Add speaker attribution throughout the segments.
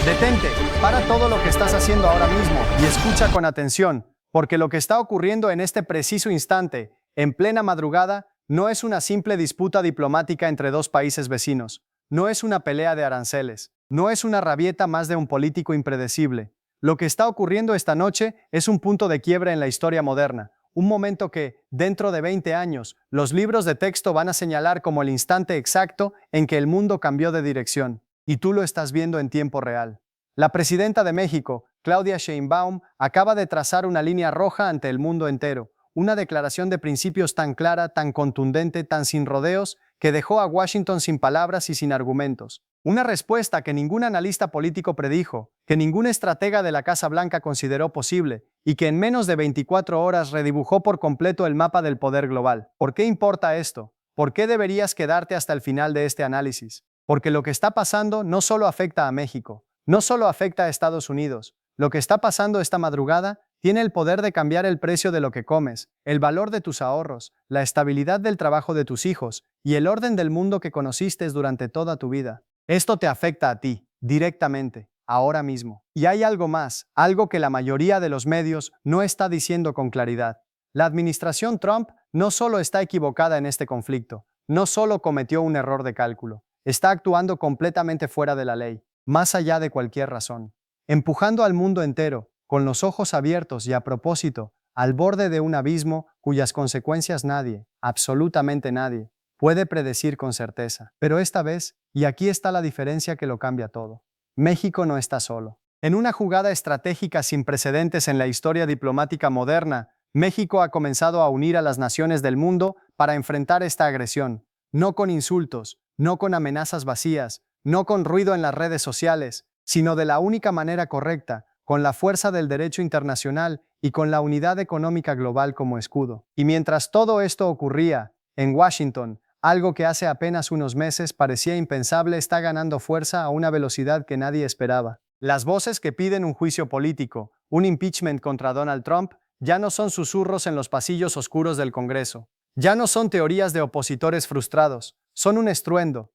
Speaker 1: Detente, para todo lo que estás haciendo ahora mismo y escucha con atención, porque lo que está ocurriendo en este preciso instante, en plena madrugada, no es una simple disputa diplomática entre dos países vecinos, no es una pelea de aranceles, no es una rabieta más de un político impredecible. Lo que está ocurriendo esta noche es un punto de quiebre en la historia moderna, un momento que, dentro de 20 años, los libros de texto van a señalar como el instante exacto en que el mundo cambió de dirección. Y tú lo estás viendo en tiempo real. La presidenta de México, Claudia Sheinbaum, acaba de trazar una línea roja ante el mundo entero, una declaración de principios tan clara, tan contundente, tan sin rodeos, que dejó a Washington sin palabras y sin argumentos. Una respuesta que ningún analista político predijo, que ningún estratega de la Casa Blanca consideró posible, y que en menos de 24 horas redibujó por completo el mapa del poder global. ¿Por qué importa esto? ¿Por qué deberías quedarte hasta el final de este análisis? Porque lo que está pasando no solo afecta a México, no solo afecta a Estados Unidos. Lo que está pasando esta madrugada tiene el poder de cambiar el precio de lo que comes, el valor de tus ahorros, la estabilidad del trabajo de tus hijos y el orden del mundo que conociste durante toda tu vida. Esto te afecta a ti, directamente, ahora mismo. Y hay algo más, algo que la mayoría de los medios no está diciendo con claridad. La administración Trump no solo está equivocada en este conflicto, no solo cometió un error de cálculo, está actuando completamente fuera de la ley, más allá de cualquier razón, empujando al mundo entero, con los ojos abiertos y a propósito, al borde de un abismo cuyas consecuencias nadie, absolutamente nadie, puede predecir con certeza. Pero esta vez, y aquí está la diferencia que lo cambia todo, México no está solo. En una jugada estratégica sin precedentes en la historia diplomática moderna, México ha comenzado a unir a las naciones del mundo para enfrentar esta agresión, no con insultos, no con amenazas vacías, no con ruido en las redes sociales, sino de la única manera correcta, con la fuerza del derecho internacional y con la unidad económica global como escudo. Y mientras todo esto ocurría, en Washington, algo que hace apenas unos meses parecía impensable está ganando fuerza a una velocidad que nadie esperaba. Las voces que piden un juicio político, un impeachment contra Donald Trump, ya no son susurros en los pasillos oscuros del Congreso. Ya no son teorías de opositores frustrados, son un estruendo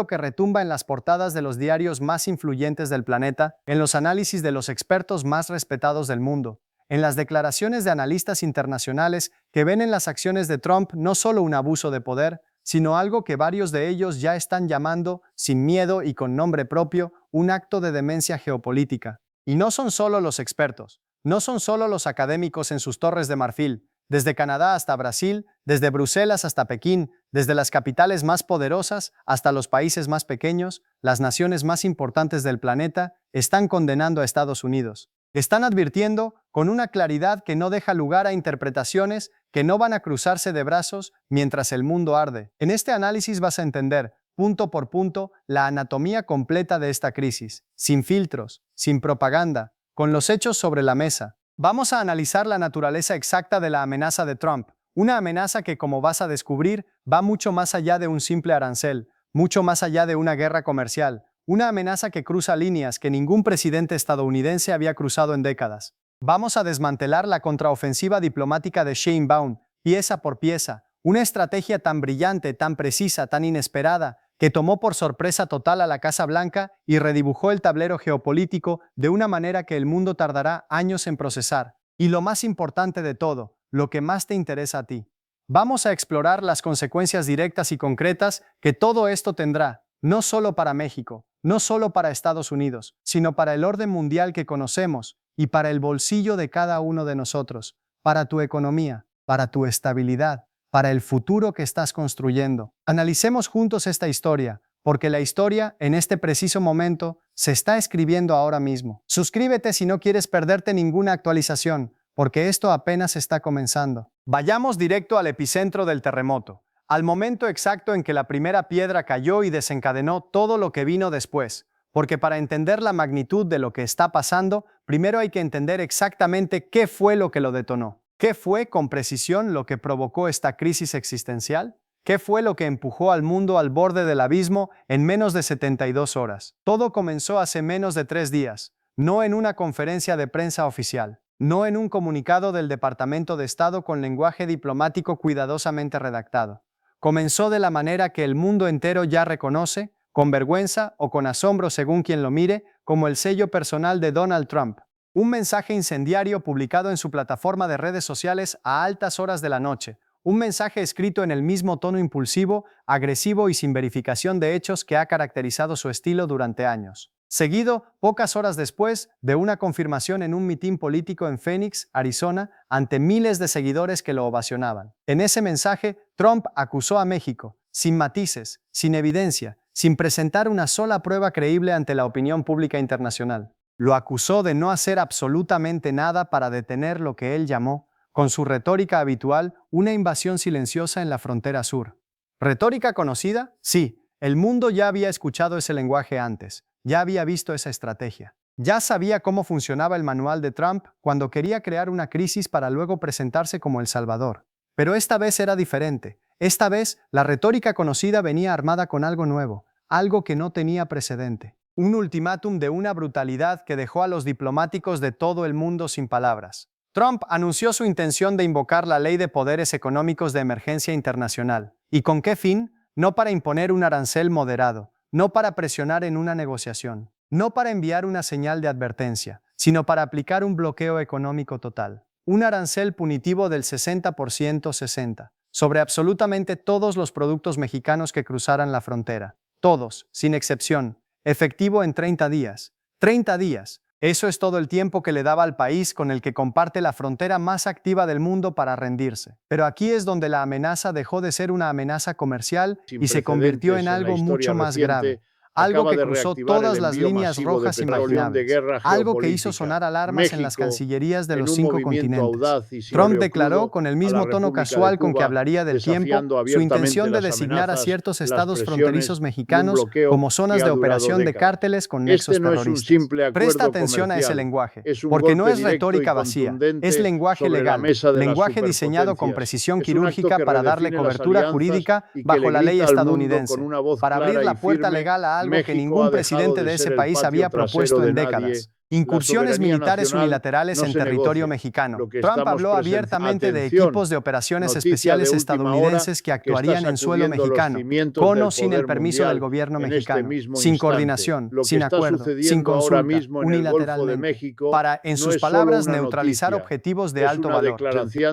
Speaker 1: que retumba en las portadas de los diarios más influyentes del planeta, en los análisis de los expertos más respetados del mundo, en las declaraciones de analistas internacionales que ven en las acciones de Trump no solo un abuso de poder, sino algo que varios de ellos ya están llamando, sin miedo y con nombre propio, un acto de demencia geopolítica. Y no son solo los expertos, no son solo los académicos en sus torres de marfil, desde Canadá hasta Brasil, desde Bruselas hasta Pekín, desde las capitales más poderosas hasta los países más pequeños, las naciones más importantes del planeta están condenando a Estados Unidos. Están advirtiendo con una claridad que no deja lugar a interpretaciones que no van a cruzarse de brazos mientras el mundo arde. En este análisis vas a entender, punto por punto, la anatomía completa de esta crisis, sin filtros, sin propaganda, con los hechos sobre la mesa. Vamos a analizar la naturaleza exacta de la amenaza de Trump, una amenaza que, como vas a descubrir, va mucho más allá de un simple arancel, mucho más allá de una guerra comercial, una amenaza que cruza líneas que ningún presidente estadounidense había cruzado en décadas. Vamos a desmantelar la contraofensiva diplomática de Sheinbaum, pieza por pieza, una estrategia tan brillante, tan precisa, tan inesperada, que tomó por sorpresa total a la Casa Blanca y redibujó el tablero geopolítico de una manera que el mundo tardará años en procesar. Y lo más importante de todo, lo que más te interesa a ti. Vamos a explorar las consecuencias directas y concretas que todo esto tendrá, no solo para México, no solo para Estados Unidos, sino para el orden mundial que conocemos y para el bolsillo de cada uno de nosotros, para tu economía, para tu estabilidad, para el futuro que estás construyendo. Analicemos juntos esta historia, porque la historia, en este preciso momento, se está escribiendo ahora mismo. Suscríbete si no quieres perderte ninguna actualización, porque esto apenas está comenzando. Vayamos directo al epicentro del terremoto, al momento exacto en que la primera piedra cayó y desencadenó todo lo que vino después, porque para entender la magnitud de lo que está pasando, primero hay que entender exactamente qué fue lo que lo detonó. ¿Qué fue con precisión lo que provocó esta crisis existencial? ¿Qué fue lo que empujó al mundo al borde del abismo en menos de 72 horas? Todo comenzó hace menos de 3 días, no en una conferencia de prensa oficial, no en un comunicado del Departamento de Estado con lenguaje diplomático cuidadosamente redactado. Comenzó de la manera que el mundo entero ya reconoce, con vergüenza o con asombro según quien lo mire, como el sello personal de Donald Trump. Un mensaje incendiario publicado en su plataforma de redes sociales a altas horas de la noche. Un mensaje escrito en el mismo tono impulsivo, agresivo y sin verificación de hechos que ha caracterizado su estilo durante años. Seguido, pocas horas después, de una confirmación en un mitin político en Phoenix, Arizona, ante miles de seguidores que lo ovacionaban. En ese mensaje, Trump acusó a México, sin matices, sin evidencia, sin presentar una sola prueba creíble ante la opinión pública internacional. Lo acusó de no hacer absolutamente nada para detener lo que él llamó, con su retórica habitual, una invasión silenciosa en la frontera sur. ¿Retórica conocida? Sí, el mundo ya había escuchado ese lenguaje antes, ya había visto esa estrategia. Ya sabía cómo funcionaba el manual de Trump cuando quería crear una crisis para luego presentarse como el Salvador. Pero esta vez era diferente. Esta vez, la retórica conocida venía armada con algo nuevo, algo que no tenía precedente. Un ultimátum de una brutalidad que dejó a los diplomáticos de todo el mundo sin palabras. Trump anunció su intención de invocar la Ley de Poderes Económicos de Emergencia Internacional. ¿Y con qué fin? No para imponer un arancel moderado, no para presionar en una negociación, no para enviar una señal de advertencia, sino para aplicar un bloqueo económico total. Un arancel punitivo del 60% sobre absolutamente todos los productos mexicanos que cruzaran la frontera. Todos, sin excepción. Efectivo en 30 días. 30 días. Eso es todo el tiempo que le daba al país con el que comparte la frontera más activa del mundo para rendirse. Pero aquí es donde la amenaza dejó de ser una amenaza comercial y se convirtió en algo mucho más grave. Algo que cruzó todas las líneas rojas imaginables. Algo que hizo sonar alarmas en las cancillerías de los 5 continentes. Trump declaró con el mismo tono casual con que hablaría del tiempo su intención de designar a ciertos estados fronterizos mexicanos como zonas de operación de cárteles con nexos terroristas. Presta atención a ese lenguaje, porque no es retórica vacía, es lenguaje legal, lenguaje diseñado con precisión quirúrgica para darle cobertura jurídica bajo la ley estadounidense, para abrir la puerta legal a algo que ningún presidente de ese país había propuesto en décadas. Incursiones militares unilaterales en territorio mexicano. Trump habló abiertamente de equipos de operaciones especiales estadounidenses que actuarían en suelo mexicano, con o sin el permiso del gobierno mexicano, sin coordinación, sin acuerdo, sin consulta, unilateralmente, para, en sus palabras, neutralizar objetivos de alto valor.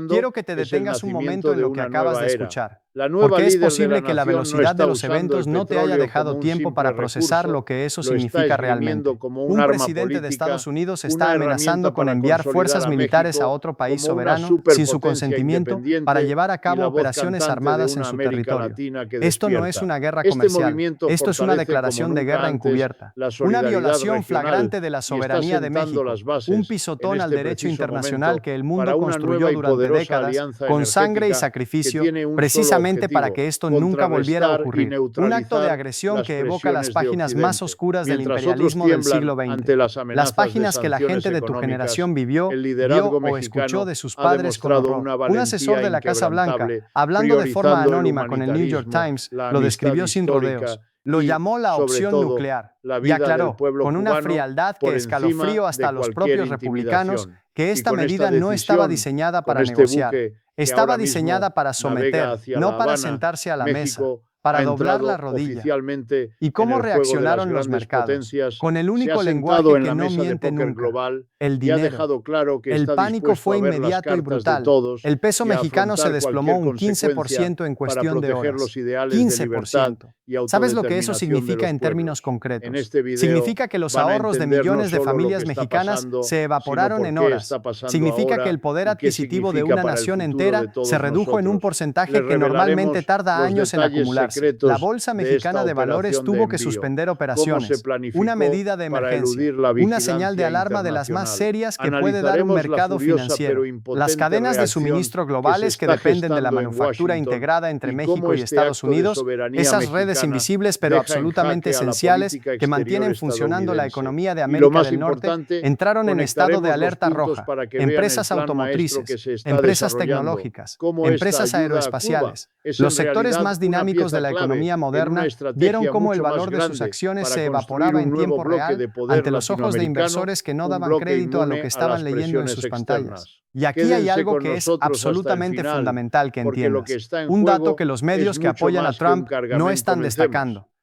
Speaker 1: Quiero que te detengas un momento en lo que acabas de escuchar, porque es posible que la velocidad de los eventos no te haya dejado tiempo para procesar lo que eso significa realmente. Un presidente de Estados Unidos está amenazando con enviar fuerzas militares a otro país soberano sin su consentimiento para llevar a cabo operaciones armadas en su territorio. Esto no es una guerra comercial, esto es una declaración de guerra encubierta, una violación flagrante de la soberanía de México, un pisotón al derecho internacional que el mundo construyó durante décadas con sangre y sacrificio, precisamente para que esto nunca volviera a ocurrir. Un acto de agresión que evoca las páginas más oscuras del imperialismo del siglo XX. Las páginas que la gente de tu generación vivió, vio o escuchó de sus padres como Rob. Un asesor de la Casa Blanca, hablando de forma anónima con el New York Times, lo describió sin rodeos. Lo llamó la opción nuclear y aclaró, con una frialdad que escalofrío hasta a los propios republicanos, que esta medida no estaba diseñada para negociar, estaba diseñada para someter, no para sentarse a la mesa, para doblar la rodilla. ¿Y cómo reaccionaron los mercados? Con el único lenguaje que no miente nunca, el dinero. El pánico fue inmediato y brutal. El peso mexicano se desplomó un 15% en cuestión de horas. 15%. ¿Sabes lo que eso significa en términos concretos? Significa que los ahorros de millones de familias mexicanas se evaporaron en horas. Significa que el poder adquisitivo de una nación entera se redujo en un porcentaje que normalmente tarda años en acumularse. La Bolsa Mexicana de Valores tuvo que suspender operaciones, una medida de emergencia, una señal de alarma de las más serias que puede dar un mercado financiero. Las cadenas de suministro globales que dependen de la manufactura integrada entre México y Estados Unidos, esas redes invisibles pero absolutamente esenciales que mantienen funcionando la economía de América del Norte, entraron en estado de alerta roja. Empresas automotrices, empresas tecnológicas, empresas aeroespaciales, los sectores más dinámicos de la economía moderna vieron cómo el valor de sus acciones se evaporaba en tiempo real ante los ojos de inversores que no daban crédito a lo que estaban leyendo en sus pantallas. Y aquí hay algo que es absolutamente fundamental que entiendas, un dato que los medios que apoyan a Trump no están destacando.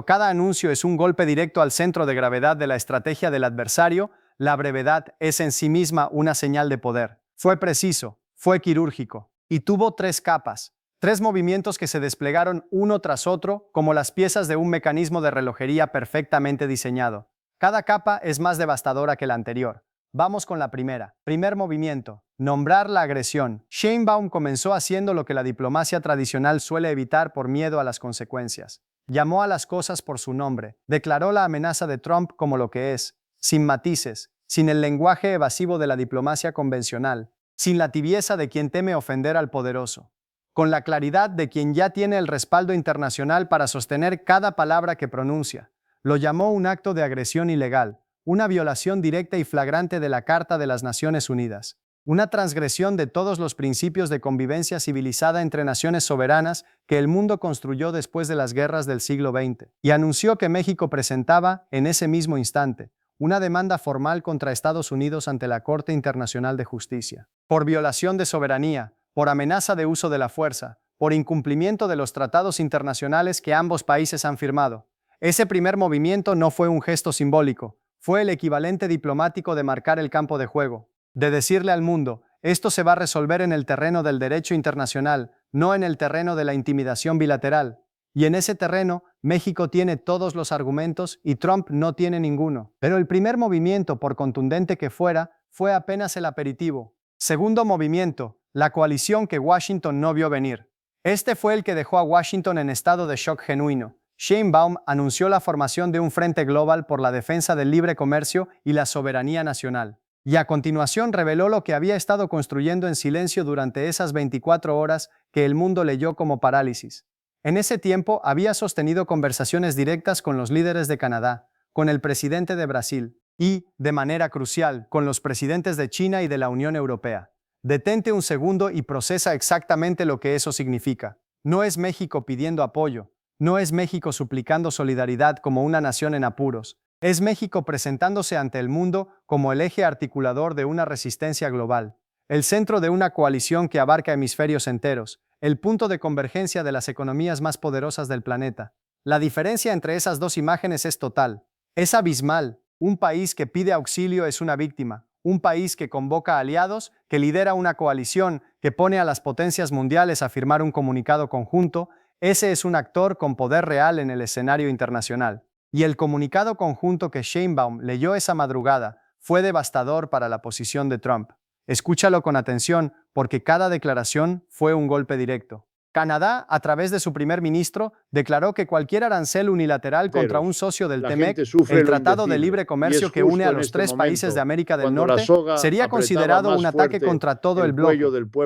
Speaker 1: Cuando cada anuncio es un golpe directo al centro de gravedad de la estrategia del adversario, la brevedad es en sí misma una señal de poder. Fue preciso, fue quirúrgico, y tuvo 3 capas. 3 movimientos que se desplegaron uno tras otro como las piezas de un mecanismo de relojería perfectamente diseñado. Cada capa es más devastadora que la anterior. Vamos con la primera. Primer movimiento. Nombrar la agresión. Sheinbaum comenzó haciendo lo que la diplomacia tradicional suele evitar por miedo a las consecuencias. Llamó a las cosas por su nombre. Declaró la amenaza de Trump como lo que es. sin matices, sin el lenguaje evasivo de la diplomacia convencional, sin la tibieza de quien teme ofender al poderoso, con la claridad de quien ya tiene el respaldo internacional para sostener cada palabra que pronuncia. Lo llamó un acto de agresión ilegal, una violación directa y flagrante de la Carta de las Naciones Unidas, una transgresión de todos los principios de convivencia civilizada entre naciones soberanas que el mundo construyó después de las guerras del siglo XX, y anunció que México presentaba, en ese mismo instante, una demanda formal contra Estados Unidos ante la Corte Internacional de Justicia, por violación de soberanía, por amenaza de uso de la fuerza, por incumplimiento de los tratados internacionales que ambos países han firmado. Ese primer movimiento no fue un gesto simbólico, fue el equivalente diplomático de marcar el campo de juego, de decirle al mundo, esto se va a resolver en el terreno del derecho internacional, no en el terreno de la intimidación bilateral. Y en ese terreno, México tiene todos los argumentos y Trump no tiene ninguno. Pero el primer movimiento, por contundente que fuera, fue apenas el aperitivo. Segundo movimiento, la coalición que Washington no vio venir. Este fue el que dejó a Washington en estado de shock genuino. Sheinbaum anunció la formación de un frente global por la defensa del libre comercio y la soberanía nacional. Y a continuación reveló lo que había estado construyendo en silencio durante esas 24 horas que el mundo leyó como parálisis. En ese tiempo había sostenido conversaciones directas con los líderes de Canadá, con el presidente de Brasil y, de manera crucial, con los presidentes de China y de la Unión Europea. Detente un segundo y procesa exactamente lo que eso significa. No es México pidiendo apoyo, no es México suplicando solidaridad como una nación en apuros. Es México presentándose ante el mundo como el eje articulador de una resistencia global, el centro de una coalición que abarca hemisferios enteros, el punto de convergencia de las economías más poderosas del planeta. La diferencia entre esas dos imágenes es total, es abismal. Un país que pide auxilio es una víctima, un país que convoca aliados, que lidera una coalición, que pone a las potencias mundiales a firmar un comunicado conjunto, ese es un actor con poder real en el escenario internacional. Y el comunicado conjunto que Sheinbaum leyó esa madrugada fue devastador para la posición de Trump. Escúchalo con atención, porque cada declaración fue un golpe directo. Canadá, a través de su primer ministro, declaró que cualquier arancel unilateral contra un socio del TEMEC, el Tratado de Libre Comercio que une a los tres países de América del Norte, sería considerado un ataque contra todo el bloque,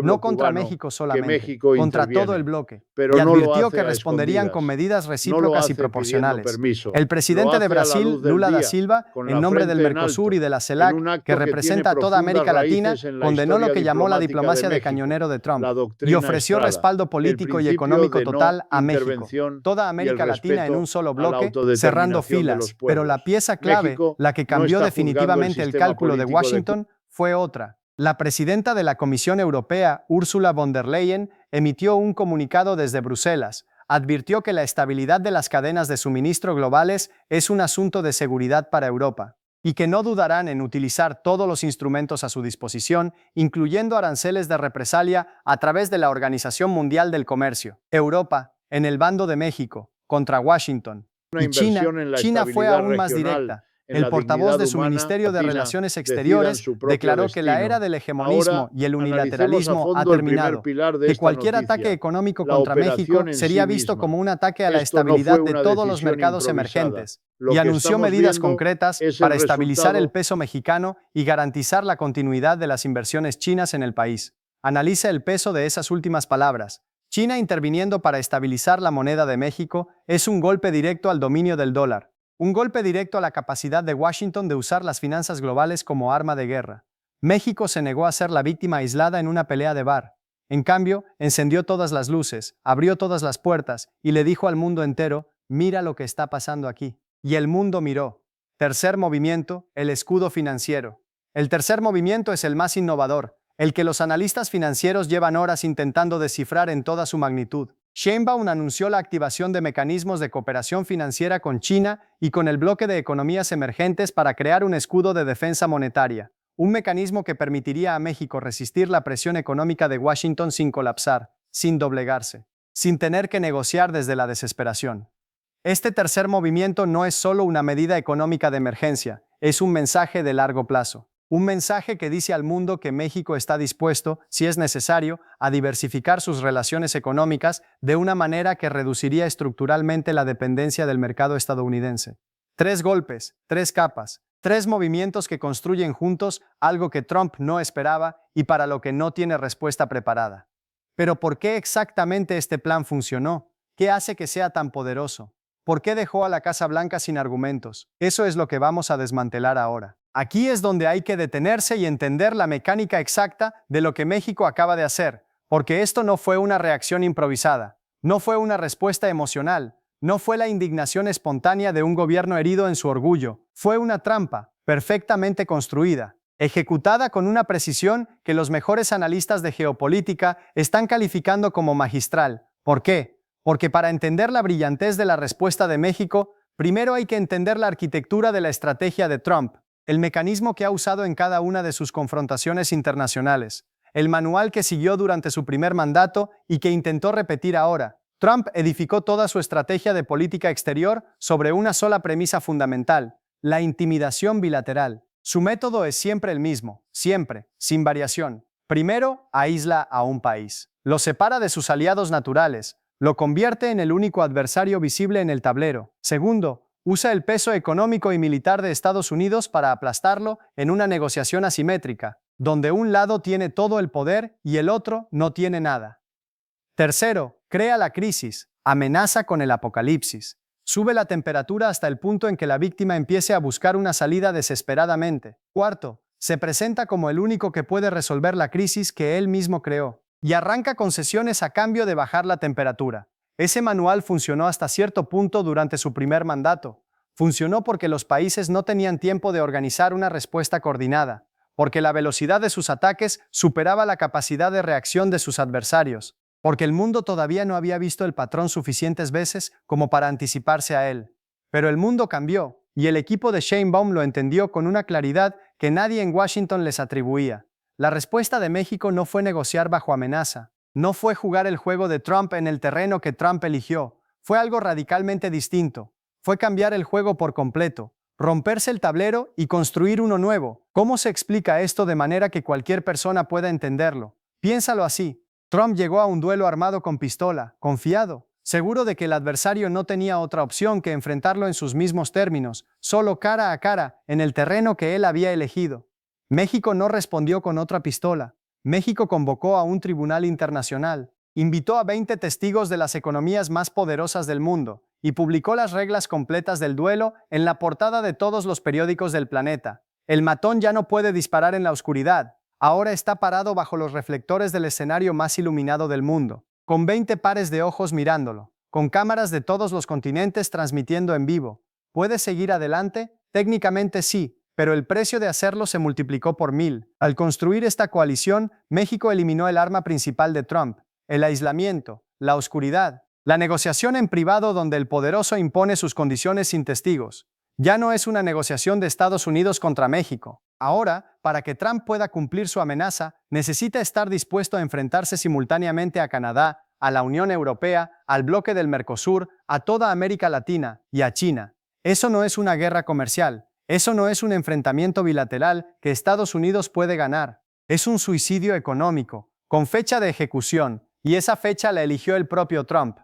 Speaker 1: no contra México solamente, contra todo el bloque, y advirtió que responderían con medidas recíprocas y proporcionales. El presidente de Brasil, Lula da Silva, en nombre del Mercosur y de la CELAC, que representa a toda América Latina, condenó lo que llamó la diplomacia de cañonero de Trump y ofreció respaldo político y económico total a México, toda América Latina en un solo bloque, cerrando filas, pero la pieza clave, la que cambió definitivamente el cálculo de Washington, fue otra. La presidenta de la Comisión Europea, Ursula von der Leyen, emitió un comunicado desde Bruselas. Advirtió que la estabilidad de las cadenas de suministro globales es un asunto de seguridad para Europa, y que no dudarán en utilizar todos los instrumentos a su disposición, incluyendo aranceles de represalia a través de la Organización Mundial del Comercio. Europa, en el bando de México, contra Washington. Y China fue aún más directa. El portavoz de su Ministerio de Relaciones Exteriores declaró que la era del hegemonismo y el unilateralismo ha terminado, que cualquier ataque económico contra México sería visto como un ataque a la estabilidad de todos los mercados emergentes, y anunció medidas concretas para estabilizar el peso mexicano y garantizar la continuidad de las inversiones chinas en el país. Analiza el peso de esas últimas palabras. China interviniendo para estabilizar la moneda de México es un golpe directo al dominio del dólar. Un golpe directo a la capacidad de Washington de usar las finanzas globales como arma de guerra. México se negó a ser la víctima aislada en una pelea de bar. En cambio, encendió todas las luces, abrió todas las puertas y le dijo al mundo entero, mira lo que está pasando aquí. Y el mundo miró. Tercer movimiento, el escudo financiero. El tercer movimiento es el más innovador, el que los analistas financieros llevan horas intentando descifrar en toda su magnitud. Sheinbaum anunció la activación de mecanismos de cooperación financiera con China y con el bloque de economías emergentes para crear un escudo de defensa monetaria, un mecanismo que permitiría a México resistir la presión económica de Washington sin colapsar, sin doblegarse, sin tener que negociar desde la desesperación. Este tercer movimiento no es solo una medida económica de emergencia, es un mensaje de largo plazo. Un mensaje que dice al mundo que México está dispuesto, si es necesario, a diversificar sus relaciones económicas de una manera que reduciría estructuralmente la dependencia del mercado estadounidense. Tres golpes, tres capas, tres movimientos que construyen juntos algo que Trump no esperaba y para lo que no tiene respuesta preparada. Pero ¿por qué exactamente este plan funcionó? ¿Qué hace que sea tan poderoso? ¿Por qué dejó a la Casa Blanca sin argumentos? Eso es lo que vamos a desmantelar ahora. Aquí es donde hay que detenerse y entender la mecánica exacta de lo que México acaba de hacer, porque esto no fue una reacción improvisada, no fue una respuesta emocional, no fue la indignación espontánea de un gobierno herido en su orgullo, fue una trampa, perfectamente construida, ejecutada con una precisión que los mejores analistas de geopolítica están calificando como magistral. ¿Por qué? Porque para entender la brillantez de la respuesta de México, primero hay que entender la arquitectura de la estrategia de Trump, el mecanismo que ha usado en cada una de sus confrontaciones internacionales, el manual que siguió durante su primer mandato y que intentó repetir ahora. Trump edificó toda su estrategia de política exterior sobre una sola premisa fundamental: la intimidación bilateral. Su método es siempre el mismo, siempre, sin variación. Primero, aísla a un país. Lo separa de sus aliados naturales. Lo convierte en el único adversario visible en el tablero. Segundo, usa el peso económico y militar de Estados Unidos para aplastarlo en una negociación asimétrica, donde un lado tiene todo el poder y el otro no tiene nada. Tercero, crea la crisis, amenaza con el apocalipsis. Sube la temperatura hasta el punto en que la víctima empiece a buscar una salida desesperadamente. Cuarto, se presenta como el único que puede resolver la crisis que él mismo creó, y arranca concesiones a cambio de bajar la temperatura. Ese manual funcionó hasta cierto punto durante su primer mandato. Funcionó porque los países no tenían tiempo de organizar una respuesta coordinada, porque la velocidad de sus ataques superaba la capacidad de reacción de sus adversarios, porque el mundo todavía no había visto el patrón suficientes veces como para anticiparse a él. Pero el mundo cambió, y el equipo de Sheinbaum lo entendió con una claridad que nadie en Washington les atribuía. La respuesta de México no fue negociar bajo amenaza, no fue jugar el juego de Trump en el terreno que Trump eligió, fue algo radicalmente distinto, fue cambiar el juego por completo, romperse el tablero y construir uno nuevo. ¿Cómo se explica esto de manera que cualquier persona pueda entenderlo? Piénsalo así. Trump llegó a un duelo armado con pistola, confiado, seguro de que el adversario no tenía otra opción que enfrentarlo en sus mismos términos, solo cara a cara, en el terreno que él había elegido. México no respondió con otra pistola. México convocó a un tribunal internacional, invitó a 20 testigos de las economías más poderosas del mundo y publicó las reglas completas del duelo en la portada de todos los periódicos del planeta. El matón ya no puede disparar en la oscuridad. Ahora está parado bajo los reflectores del escenario más iluminado del mundo, con 20 pares de ojos mirándolo, con cámaras de todos los continentes transmitiendo en vivo. ¿Puede seguir adelante? Técnicamente sí, pero el precio de hacerlo se multiplicó por 1000. Al construir esta coalición, México eliminó el arma principal de Trump, el aislamiento, la oscuridad, la negociación en privado donde el poderoso impone sus condiciones sin testigos. Ya no es una negociación de Estados Unidos contra México. Ahora, para que Trump pueda cumplir su amenaza, necesita estar dispuesto a enfrentarse simultáneamente a Canadá, a la Unión Europea, al bloque del Mercosur, a toda América Latina y a China. Eso no es una guerra comercial. Eso no es un enfrentamiento bilateral que Estados Unidos puede ganar. Es un suicidio económico, con fecha de ejecución, y esa fecha la eligió el propio Trump.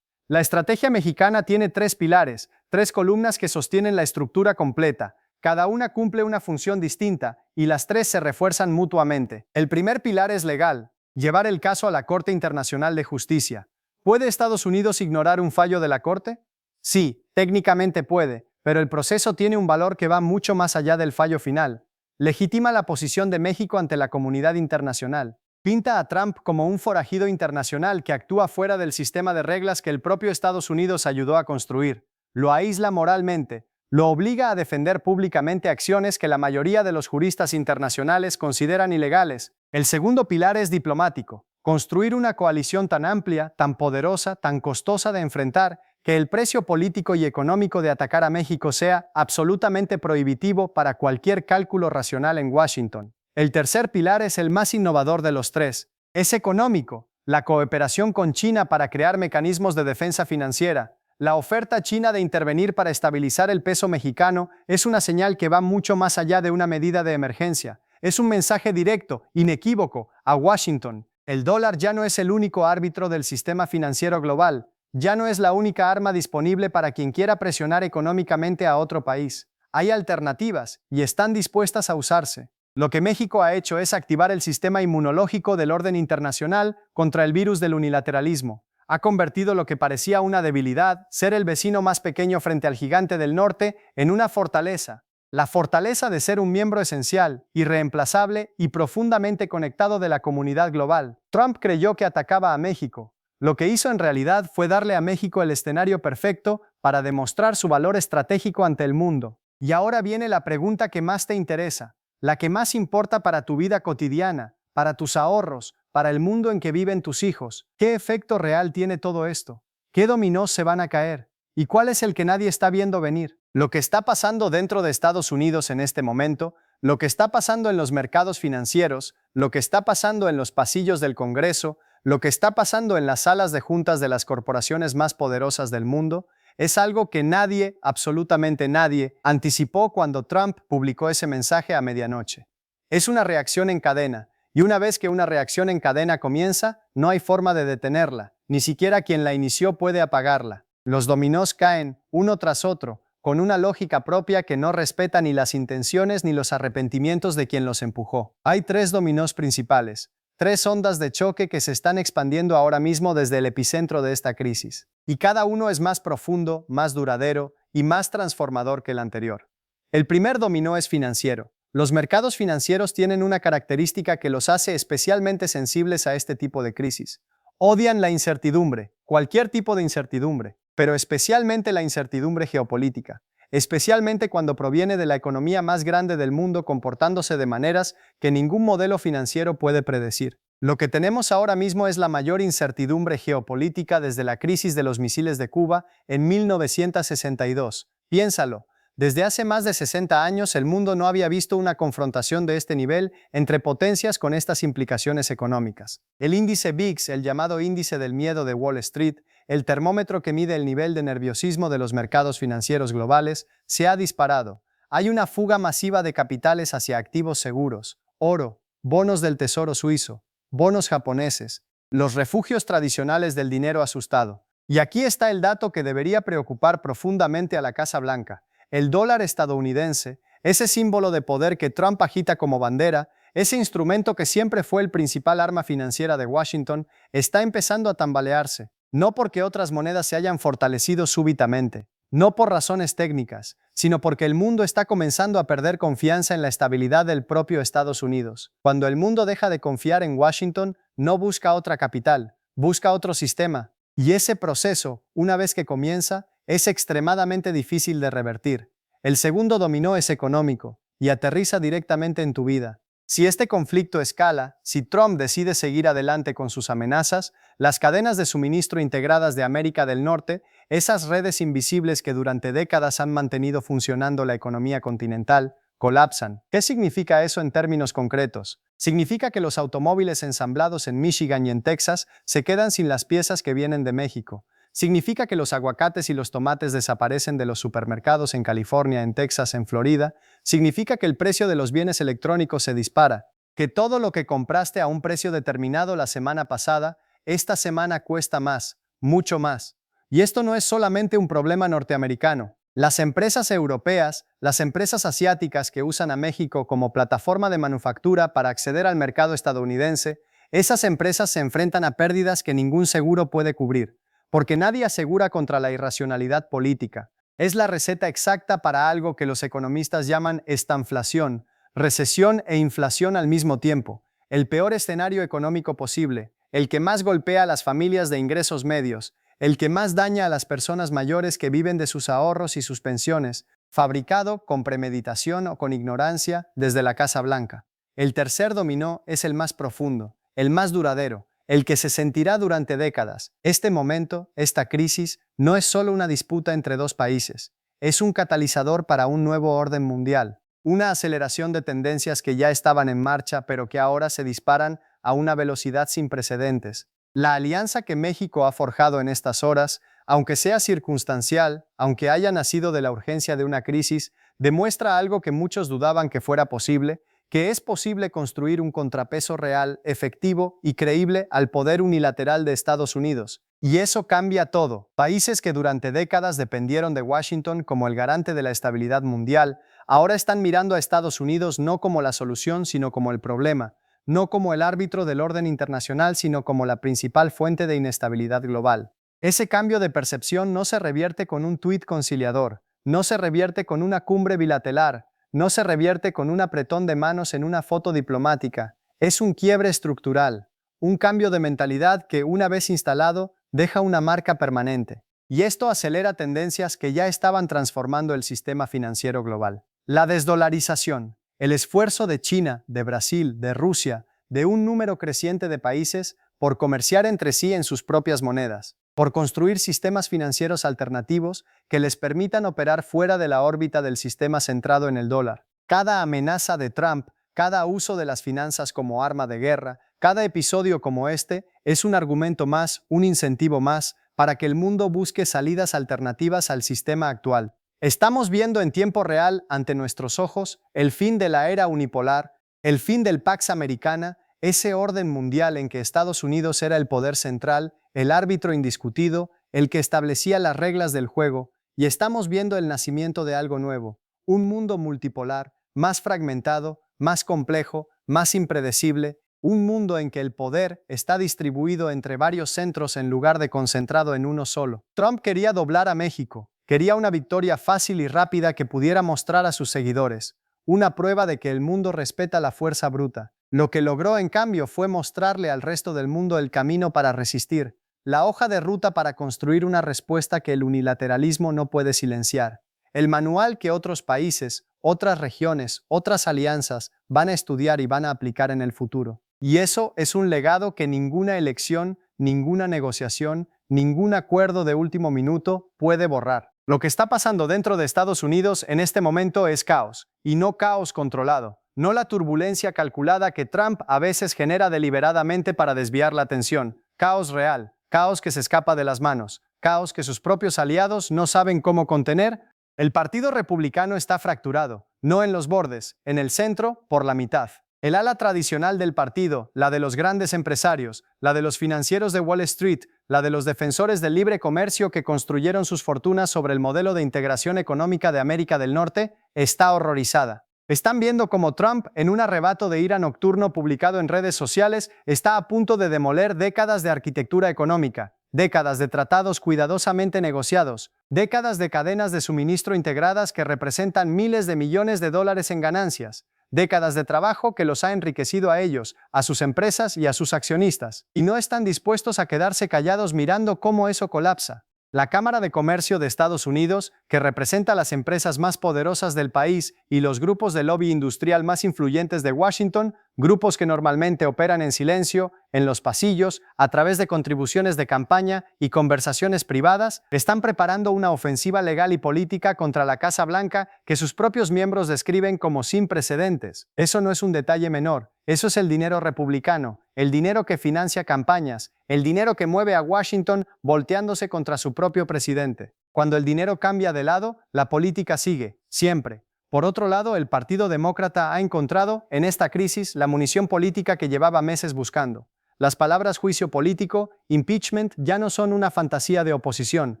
Speaker 1: La estrategia mexicana tiene 3 pilares, 3 columnas que sostienen la estructura completa. Cada una cumple una función distinta y las 3 se refuerzan mutuamente. El primer pilar es legal, llevar el caso a la Corte Internacional de Justicia. ¿Puede Estados Unidos ignorar un fallo de la Corte? Sí, técnicamente puede, pero el proceso tiene un valor que va mucho más allá del fallo final. Legitima la posición de México ante la comunidad internacional. Pinta a Trump como un forajido internacional que actúa fuera del sistema de reglas que el propio Estados Unidos ayudó a construir. Lo aísla moralmente. Lo obliga a defender públicamente acciones que la mayoría de los juristas internacionales consideran ilegales. El segundo pilar es diplomático. Construir una coalición tan amplia, tan poderosa, tan costosa de enfrentar, que el precio político y económico de atacar a México sea absolutamente prohibitivo para cualquier cálculo racional en Washington. El tercer pilar es el más innovador de los 3. Es económico. La cooperación con China para crear mecanismos de defensa financiera. La oferta china de intervenir para estabilizar el peso mexicano es una señal que va mucho más allá de una medida de emergencia. Es un mensaje directo, inequívoco, a Washington. El dólar ya no es el único árbitro del sistema financiero global. ya no es la única arma disponible para quien quiera presionar económicamente a otro país. Hay alternativas y están dispuestas a usarse. Lo que México ha hecho es activar el sistema inmunológico del orden internacional contra el virus del unilateralismo. Ha convertido lo que parecía una debilidad, ser el vecino más pequeño frente al gigante del norte, en una fortaleza. La fortaleza de ser un miembro esencial, irreemplazable y profundamente conectado de la comunidad global. Trump creyó que atacaba a México. Lo que hizo en realidad fue darle a México el escenario perfecto para demostrar su valor estratégico ante el mundo. Y ahora viene la pregunta que más te interesa, la que más importa para tu vida cotidiana, para tus ahorros, para el mundo en que viven tus hijos. ¿Qué efecto real tiene todo esto? ¿Qué dominós se van a caer? ¿Y cuál es el que nadie está viendo venir? Lo que está pasando dentro de Estados Unidos en este momento, lo que está pasando en los mercados financieros, lo que está pasando en los pasillos del Congreso, lo que está pasando en las salas de juntas de las corporaciones más poderosas del mundo, es algo que nadie, absolutamente nadie, anticipó cuando Trump publicó ese mensaje a medianoche. Es una reacción en cadena, y una vez que una reacción en cadena comienza, no hay forma de detenerla, ni siquiera quien la inició puede apagarla. Los dominós caen, uno tras otro, con una lógica propia que no respeta ni las intenciones ni los arrepentimientos de quien los empujó. Hay tres dominós principales, tres ondas de choque que se están expandiendo ahora mismo desde el epicentro de esta crisis. Y cada uno es más profundo, más duradero y más transformador que el anterior. El primer dominó es financiero. Los mercados financieros tienen una característica que los hace especialmente sensibles a este tipo de crisis. Odian la incertidumbre, cualquier tipo de incertidumbre, pero especialmente la incertidumbre geopolítica, especialmente cuando proviene de la economía más grande del mundo comportándose de maneras que ningún modelo financiero puede predecir. Lo que tenemos ahora mismo es la mayor incertidumbre geopolítica desde la crisis de los misiles de Cuba en 1962. Piénsalo. Desde hace más de 60 años el mundo no había visto una confrontación de este nivel entre potencias con estas implicaciones económicas. El índice VIX, el llamado índice del miedo de Wall Street, el termómetro que mide el nivel de nerviosismo de los mercados financieros globales, se ha disparado. Hay una fuga masiva de capitales hacia activos seguros, oro, bonos del tesoro suizo, bonos japoneses, los refugios tradicionales del dinero asustado. Y aquí está el dato que debería preocupar profundamente a la Casa Blanca. El dólar estadounidense, ese símbolo de poder que Trump agita como bandera, ese instrumento que siempre fue el principal arma financiera de Washington, está empezando a tambalearse, no porque otras monedas se hayan fortalecido súbitamente, no por razones técnicas, sino porque el mundo está comenzando a perder confianza en la estabilidad del propio Estados Unidos. Cuando el mundo deja de confiar en Washington, no busca otra capital, busca otro sistema. Y ese proceso, una vez que comienza, es extremadamente difícil de revertir. El segundo dominó es económico y aterriza directamente en tu vida. Si este conflicto escala, si Trump decide seguir adelante con sus amenazas, las cadenas de suministro integradas de América del Norte, esas redes invisibles que durante décadas han mantenido funcionando la economía continental, colapsan. ¿Qué significa eso en términos concretos? Significa que los automóviles ensamblados en Michigan y en Texas se quedan sin las piezas que vienen de México. Significa que los aguacates y los tomates desaparecen de los supermercados en California, en Texas, en Florida. Significa que el precio de los bienes electrónicos se dispara. Que todo lo que compraste a un precio determinado la semana pasada, esta semana cuesta más, mucho más. Y esto no es solamente un problema norteamericano. Las empresas europeas, las empresas asiáticas que usan a México como plataforma de manufactura para acceder al mercado estadounidense, esas empresas se enfrentan a pérdidas que ningún seguro puede cubrir. Porque nadie asegura contra la irracionalidad política. Es la receta exacta para algo que los economistas llaman estanflación, recesión e inflación al mismo tiempo. El peor escenario económico posible, el que más golpea a las familias de ingresos medios, el que más daña a las personas mayores que viven de sus ahorros y sus pensiones, fabricado con premeditación o con ignorancia desde la Casa Blanca. El tercer dominó es el más profundo, el más duradero, el que se sentirá durante décadas. Este momento, esta crisis, no es solo una disputa entre dos países, es un catalizador para un nuevo orden mundial, una aceleración de tendencias que ya estaban en marcha pero que ahora se disparan a una velocidad sin precedentes. La alianza que México ha forjado en estas horas, aunque sea circunstancial, aunque haya nacido de la urgencia de una crisis, demuestra algo que muchos dudaban que fuera posible, que es posible construir un contrapeso real, efectivo y creíble al poder unilateral de Estados Unidos. Y eso cambia todo. Países que durante décadas dependieron de Washington como el garante de la estabilidad mundial, ahora están mirando a Estados Unidos no como la solución, sino como el problema, no como el árbitro del orden internacional, sino como la principal fuente de inestabilidad global. Ese cambio de percepción no se revierte con un tuit conciliador, no se revierte con una cumbre bilateral, no se revierte con un apretón de manos en una foto diplomática. Es un quiebre estructural, un cambio de mentalidad que, una vez instalado, deja una marca permanente. Y esto acelera tendencias que ya estaban transformando el sistema financiero global. La desdolarización, el esfuerzo de China, de Brasil, de Rusia, de un número creciente de países por comerciar entre sí en sus propias monedas, por construir sistemas financieros alternativos que les permitan operar fuera de la órbita del sistema centrado en el dólar. Cada amenaza de Trump, cada uso de las finanzas como arma de guerra, cada episodio como este, es un argumento más, un incentivo más, para que el mundo busque salidas alternativas al sistema actual. Estamos viendo en tiempo real, ante nuestros ojos, el fin de la era unipolar, el fin del Pax Americana, ese orden mundial en que Estados Unidos era el poder central, el árbitro indiscutido, el que establecía las reglas del juego, y estamos viendo el nacimiento de algo nuevo, un mundo multipolar, más fragmentado, más complejo, más impredecible, un mundo en que el poder está distribuido entre varios centros en lugar de concentrado en uno solo. Trump quería doblar a México, quería una victoria fácil y rápida que pudiera mostrar a sus seguidores, una prueba de que el mundo respeta la fuerza bruta. Lo que logró, en cambio, fue mostrarle al resto del mundo el camino para resistir, la hoja de ruta para construir una respuesta que el unilateralismo no puede silenciar, el manual que otros países, otras regiones, otras alianzas van a estudiar y van a aplicar en el futuro. Y eso es un legado que ninguna elección, ninguna negociación, ningún acuerdo de último minuto puede borrar. Lo que está pasando dentro de Estados Unidos en este momento es caos, y no caos controlado. No la turbulencia calculada que Trump a veces genera deliberadamente para desviar la atención. Caos real, caos que se escapa de las manos, caos que sus propios aliados no saben cómo contener. El Partido Republicano está fracturado, no en los bordes, en el centro, por la mitad. El ala tradicional del partido, la de los grandes empresarios, la de los financieros de Wall Street, la de los defensores del libre comercio que construyeron sus fortunas sobre el modelo de integración económica de América del Norte, está horrorizada. Están viendo cómo Trump, en un arrebato de ira nocturno publicado en redes sociales, está a punto de demoler décadas de arquitectura económica, décadas de tratados cuidadosamente negociados, décadas de cadenas de suministro integradas que representan miles de millones de dólares en ganancias, décadas de trabajo que los ha enriquecido a ellos, a sus empresas y a sus accionistas, y no están dispuestos a quedarse callados mirando cómo eso colapsa. La Cámara de Comercio de Estados Unidos, que representa las empresas más poderosas del país y los grupos de lobby industrial más influyentes de Washington, grupos que normalmente operan en silencio, en los pasillos, a través de contribuciones de campaña y conversaciones privadas, están preparando una ofensiva legal y política contra la Casa Blanca que sus propios miembros describen como sin precedentes. Eso no es un detalle menor. Eso es el dinero republicano, el dinero que financia campañas, el dinero que mueve a Washington volteándose contra su propio presidente. Cuando el dinero cambia de lado, la política sigue, siempre. Por otro lado, el Partido Demócrata ha encontrado, en esta crisis, la munición política que llevaba meses buscando. Las palabras juicio político, impeachment, ya no son una fantasía de oposición,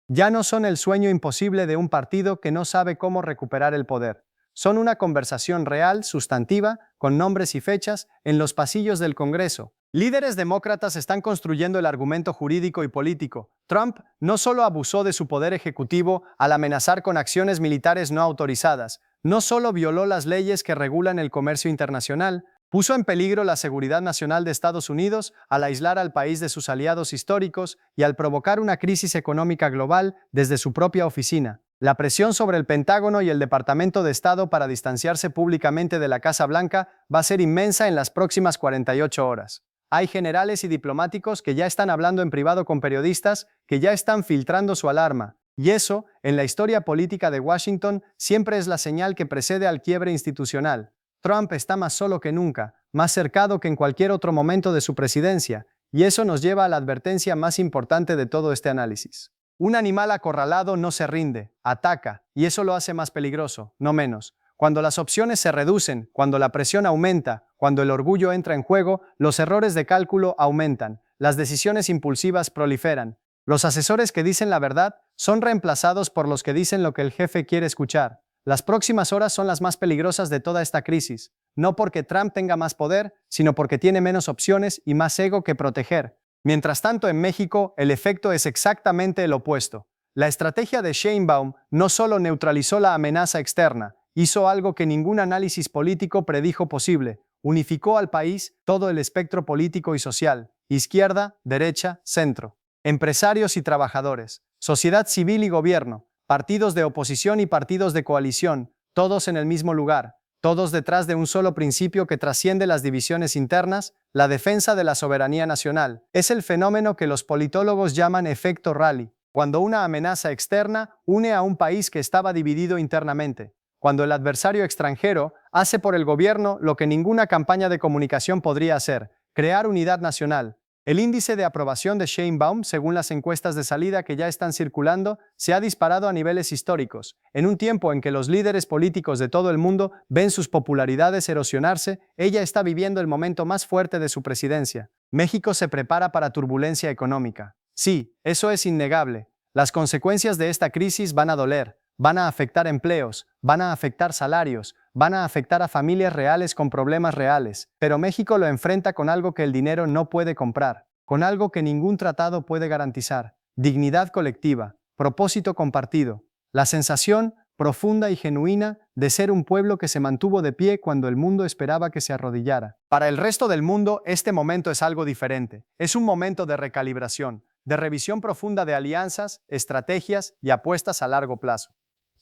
Speaker 1: ya no son el sueño imposible de un partido que no sabe cómo recuperar el poder. Son una conversación real, sustantiva, con nombres y fechas, en los pasillos del Congreso. Líderes demócratas están construyendo el argumento jurídico y político. Trump no solo abusó de su poder ejecutivo al amenazar con acciones militares no autorizadas, no solo violó las leyes que regulan el comercio internacional, puso en peligro la seguridad nacional de Estados Unidos al aislar al país de sus aliados históricos y al provocar una crisis económica global desde su propia oficina. La presión sobre el Pentágono y el Departamento de Estado para distanciarse públicamente de la Casa Blanca va a ser inmensa en las próximas 48 horas. Hay generales y diplomáticos que ya están hablando en privado con periodistas, que ya están filtrando su alarma. Y eso, en la historia política de Washington, siempre es la señal que precede al quiebre institucional. Trump está más solo que nunca, más cercado que en cualquier otro momento de su presidencia, y eso nos lleva a la advertencia más importante de todo este análisis. Un animal acorralado no se rinde, ataca, y eso lo hace más peligroso, no menos. Cuando las opciones se reducen, cuando la presión aumenta, cuando el orgullo entra en juego, los errores de cálculo aumentan, las decisiones impulsivas proliferan. Los asesores que dicen la verdad son reemplazados por los que dicen lo que el jefe quiere escuchar. Las próximas horas son las más peligrosas de toda esta crisis, no porque Trump tenga más poder, sino porque tiene menos opciones y más ego que proteger. Mientras tanto, en México, el efecto es exactamente el opuesto. La estrategia de Sheinbaum no solo neutralizó la amenaza externa, hizo algo que ningún análisis político predijo posible: unificó al país, todo el espectro político y social, izquierda, derecha, centro, empresarios y trabajadores, sociedad civil y gobierno, partidos de oposición y partidos de coalición, todos en el mismo lugar, todos detrás de un solo principio que trasciende las divisiones internas: la defensa de la soberanía nacional. Es el fenómeno que los politólogos llaman efecto Rayleigh, cuando una amenaza externa une a un país que estaba dividido internamente, cuando el adversario extranjero hace por el gobierno lo que ninguna campaña de comunicación podría hacer: crear unidad nacional. El índice de aprobación de Sheinbaum, según las encuestas de salida que ya están circulando, se ha disparado a niveles históricos, en un tiempo en que los líderes políticos de todo el mundo ven sus popularidades erosionarse. Ella está viviendo el momento más fuerte de su presidencia. México se prepara para turbulencia económica. Sí, eso es innegable. Las consecuencias de esta crisis van a doler, van a afectar empleos, van a afectar salarios, van a afectar a familias reales con problemas reales, pero México lo enfrenta con algo que el dinero no puede comprar, con algo que ningún tratado puede garantizar: dignidad colectiva, propósito compartido, la sensación profunda y genuina de ser un pueblo que se mantuvo de pie cuando el mundo esperaba que se arrodillara. Para el resto del mundo, este momento es algo diferente. Es un momento de recalibración, de revisión profunda de alianzas, estrategias y apuestas a largo plazo.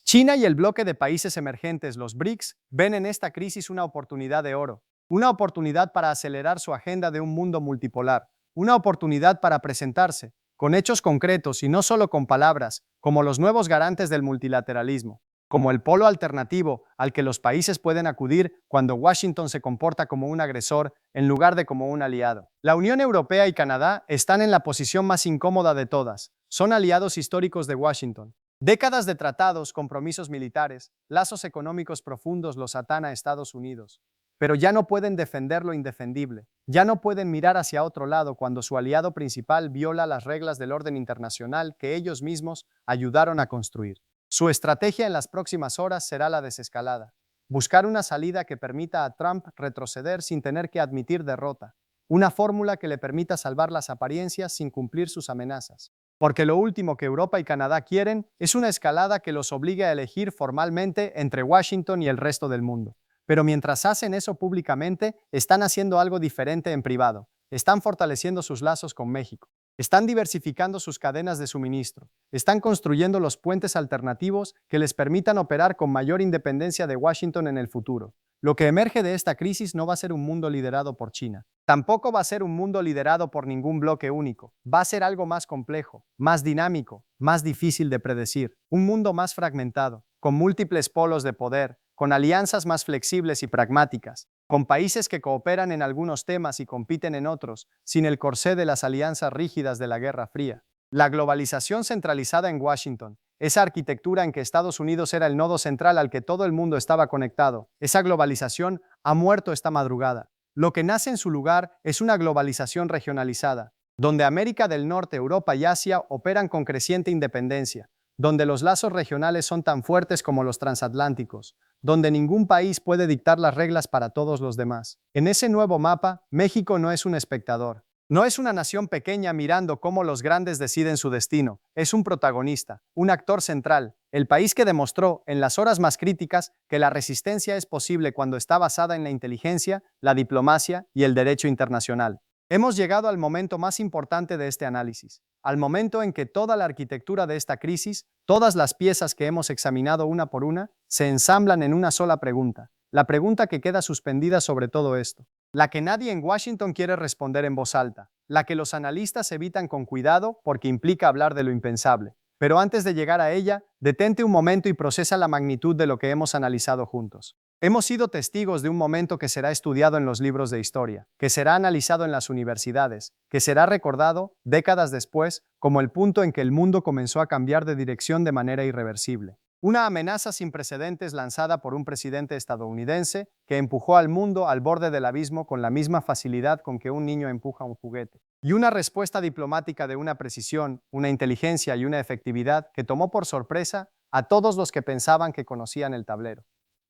Speaker 1: China y el bloque de países emergentes, los BRICS, ven en esta crisis una oportunidad de oro, una oportunidad para acelerar su agenda de un mundo multipolar, una oportunidad para presentarse con hechos concretos y no solo con palabras, como los nuevos garantes del multilateralismo, como el polo alternativo al que los países pueden acudir cuando Washington se comporta como un agresor en lugar de como un aliado. La Unión Europea y Canadá están en la posición más incómoda de todas. Son aliados históricos de Washington. Décadas de tratados, compromisos militares, lazos económicos profundos los atan a Estados Unidos. Pero ya no pueden defender lo indefendible. Ya no pueden mirar hacia otro lado cuando su aliado principal viola las reglas del orden internacional que ellos mismos ayudaron a construir. Su estrategia en las próximas horas será la desescalada. Buscar una salida que permita a Trump retroceder sin tener que admitir derrota. Una fórmula que le permita salvar las apariencias sin cumplir sus amenazas. Porque lo último que Europa y Canadá quieren es una escalada que los obligue a elegir formalmente entre Washington y el resto del mundo. Pero mientras hacen eso públicamente, están haciendo algo diferente en privado. Están fortaleciendo sus lazos con México. Están diversificando sus cadenas de suministro. Están construyendo los puentes alternativos que les permitan operar con mayor independencia de Washington en el futuro. Lo que emerge de esta crisis no va a ser un mundo liderado por China. Tampoco va a ser un mundo liderado por ningún bloque único. Va a ser algo más complejo, más dinámico, más difícil de predecir. Un mundo más fragmentado, con múltiples polos de poder, con alianzas más flexibles y pragmáticas, con países que cooperan en algunos temas y compiten en otros, sin el corsé de las alianzas rígidas de la Guerra Fría. La globalización centralizada en Washington, esa arquitectura en que Estados Unidos era el nodo central al que todo el mundo estaba conectado, esa globalización ha muerto esta madrugada. Lo que nace en su lugar es una globalización regionalizada, donde América del Norte, Europa y Asia operan con creciente independencia, donde los lazos regionales son tan fuertes como los transatlánticos, donde ningún país puede dictar las reglas para todos los demás. En ese nuevo mapa, México no es un espectador. No es una nación pequeña mirando cómo los grandes deciden su destino. Es un protagonista, un actor central, el país que demostró, en las horas más críticas, que la resistencia es posible cuando está basada en la inteligencia, la diplomacia y el derecho internacional. Hemos llegado al momento más importante de este análisis, al momento en que toda la arquitectura de esta crisis, todas las piezas que hemos examinado una por una, se ensamblan en una sola pregunta, la pregunta que queda suspendida sobre todo esto, la que nadie en Washington quiere responder en voz alta, la que los analistas evitan con cuidado porque implica hablar de lo impensable. Pero antes de llegar a ella, detente un momento y procesa la magnitud de lo que hemos analizado juntos. Hemos sido testigos de un momento que será estudiado en los libros de historia, que será analizado en las universidades, que será recordado, décadas después, como el punto en que el mundo comenzó a cambiar de dirección de manera irreversible. Una amenaza sin precedentes lanzada por un presidente estadounidense que empujó al mundo al borde del abismo con la misma facilidad con que un niño empuja un juguete. Y una respuesta diplomática de una precisión, una inteligencia y una efectividad que tomó por sorpresa a todos los que pensaban que conocían el tablero.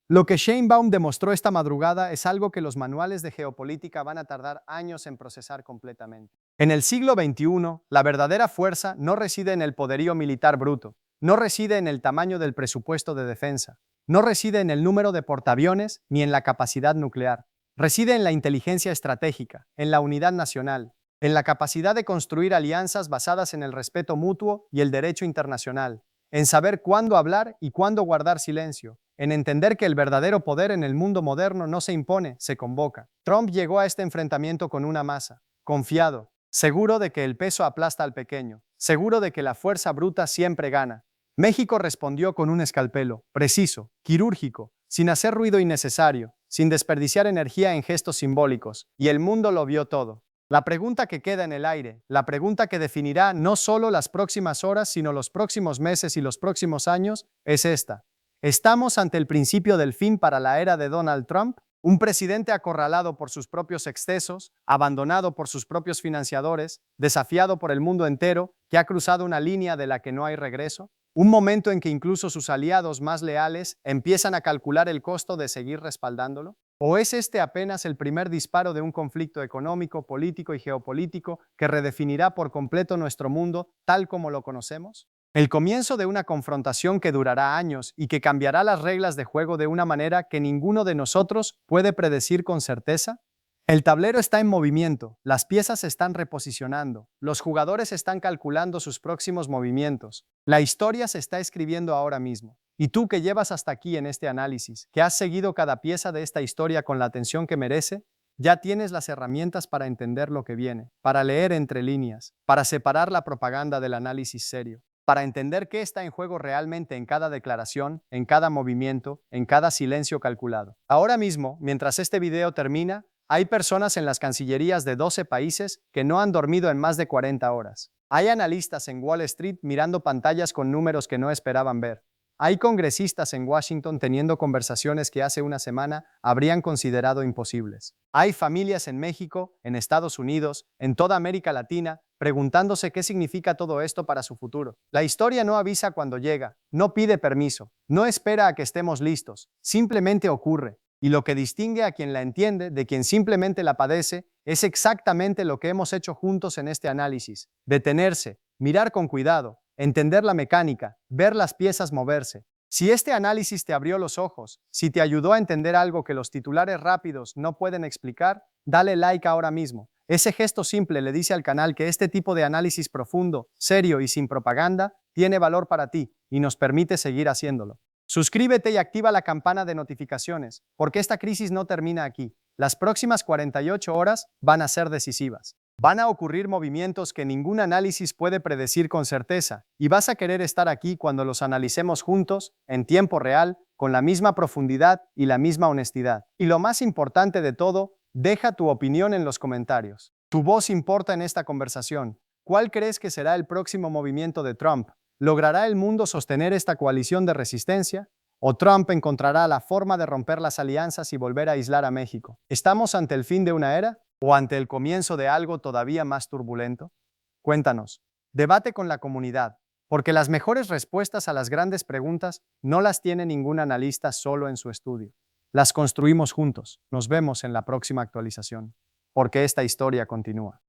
Speaker 1: Lo que Sheinbaum demostró esta madrugada es algo que los manuales de geopolítica van a tardar años en procesar completamente. En el siglo XXI, la verdadera fuerza no reside en el poderío militar bruto, no reside en el tamaño del presupuesto de defensa, no reside en el número de portaaviones ni en la capacidad nuclear. Reside en la inteligencia estratégica, en la unidad nacional, en la capacidad de construir alianzas basadas en el respeto mutuo y el derecho internacional, en saber cuándo hablar y cuándo guardar silencio, en entender que el verdadero poder en el mundo moderno no se impone, se convoca. Trump llegó a este enfrentamiento con una masa, confiado, seguro de que el peso aplasta al pequeño, seguro de que la fuerza bruta siempre gana. México respondió con un escalpelo, preciso, quirúrgico, sin hacer ruido innecesario, sin desperdiciar energía en gestos simbólicos, y el mundo lo vio todo. La pregunta que queda en el aire, la pregunta que definirá no solo las próximas horas, sino los próximos meses y los próximos años, es esta. ¿Estamos ante el principio del fin para la era de Donald Trump? Un presidente acorralado por sus propios excesos, abandonado por sus propios financiadores, desafiado por el mundo entero, que ha cruzado una línea de la que no hay regreso. Un momento en que incluso sus aliados más leales empiezan a calcular el costo de seguir respaldándolo. ¿O es este apenas el primer disparo de un conflicto económico, político y geopolítico que redefinirá por completo nuestro mundo tal como lo conocemos? ¿El comienzo de una confrontación que durará años y que cambiará las reglas de juego de una manera que ninguno de nosotros puede predecir con certeza? El tablero está en movimiento, las piezas se están reposicionando, los jugadores están calculando sus próximos movimientos. La historia se está escribiendo ahora mismo. Y tú que llevas hasta aquí en este análisis, que has seguido cada pieza de esta historia con la atención que merece, ya tienes las herramientas para entender lo que viene, para leer entre líneas, para separar la propaganda del análisis serio, para entender qué está en juego realmente en cada declaración, en cada movimiento, en cada silencio calculado. Ahora mismo, mientras este video termina, hay personas en las cancillerías de 12 países que no han dormido en más de 40 horas. Hay analistas en Wall Street mirando pantallas con números que no esperaban ver. Hay congresistas en Washington teniendo conversaciones que hace una semana habrían considerado imposibles. Hay familias en México, en Estados Unidos, en toda América Latina, preguntándose qué significa todo esto para su futuro. La historia no avisa cuando llega, no pide permiso, no espera a que estemos listos, simplemente ocurre. Y lo que distingue a quien la entiende de quien simplemente la padece es exactamente lo que hemos hecho juntos en este análisis: detenerse, mirar con cuidado, entender la mecánica, ver las piezas moverse. Si este análisis te abrió los ojos, si te ayudó a entender algo que los titulares rápidos no pueden explicar, dale like ahora mismo. Ese gesto simple le dice al canal que este tipo de análisis profundo, serio y sin propaganda tiene valor para ti y nos permite seguir haciéndolo. Suscríbete y activa la campana de notificaciones, porque esta crisis no termina aquí. Las próximas 48 horas van a ser decisivas. Van a ocurrir movimientos que ningún análisis puede predecir con certeza, y vas a querer estar aquí cuando los analicemos juntos, en tiempo real, con la misma profundidad y la misma honestidad. Y lo más importante de todo, deja tu opinión en los comentarios. Tu voz importa en esta conversación. ¿Cuál crees que será el próximo movimiento de Trump? ¿Logrará el mundo sostener esta coalición de resistencia? ¿O Trump encontrará la forma de romper las alianzas y volver a aislar a México? ¿Estamos ante el fin de una era o ante el comienzo de algo todavía más turbulento? Cuéntanos. Debate con la comunidad, porque las mejores respuestas a las grandes preguntas no las tiene ningún analista solo en su estudio. Las construimos juntos. Nos vemos en la próxima actualización, porque esta historia continúa.